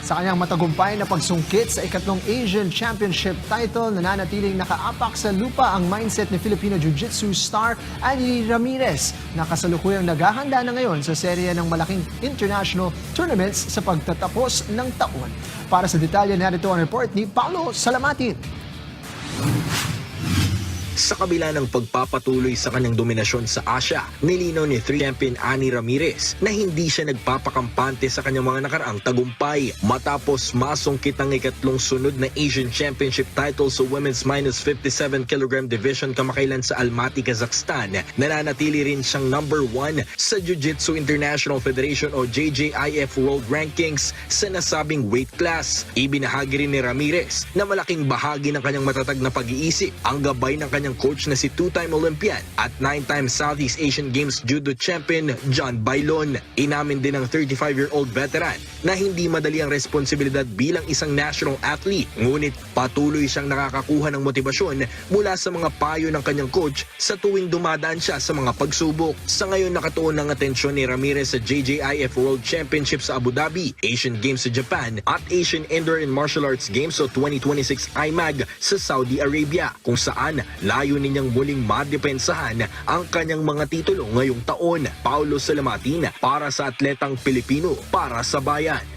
Sa kanyang matagumpay na pagsungkit sa ikatlong Asian Championship title, nananatiling nakaapak sa lupa ang mindset ni Filipino Jiu-Jitsu star Annie Ramirez na kasalukuyang naghahanda na ngayon sa serya ng malaking international tournaments sa pagtatapos ng taon. Para sa detalye, narito ang report ni Paolo Salamatin. Sa kabila ng pagpapatuloy sa kanyang dominasyon sa Asia, nilinaw ni 3 champion Annie Ramirez na hindi siya nagpapakampante sa kanyang mga nakaraang tagumpay. Matapos masungkit ang ikatlong sunod na Asian Championship title sa Women's minus 57 kg division kamakailan sa Almaty, Kazakhstan, nananatili rin siyang number 1 sa Jiu-Jitsu International Federation o JJIF World Rankings sa nasabing weight class. Ibinahagi rin ni Ramirez na malaking bahagi ng kanyang matatag na pag-iisip ang gabay ng kanyang coach na si 2-time Olympian at 9-time Southeast Asian Games Judo Champion John Bailon. Inamin din ng 35-year-old veteran na hindi madali ang responsibilidad bilang isang national athlete, ngunit patuloy siyang nakakakuha ng motibasyon mula sa mga payo ng kanyang coach sa tuwing dumadaan siya sa mga pagsubok. Sa ngayon, nakatuon ang atensyon ni Ramirez sa JJIF World Championship sa Abu Dhabi, Asian Games sa Japan at Asian Indoor and Martial Arts Games o 2026 IMAG sa Saudi Arabia, kung saan layunin niyang muling madepensahan ang kanyang mga titulo ngayong taon. Paolo Salamatin para sa Atletang Pilipino, para sa Bayan.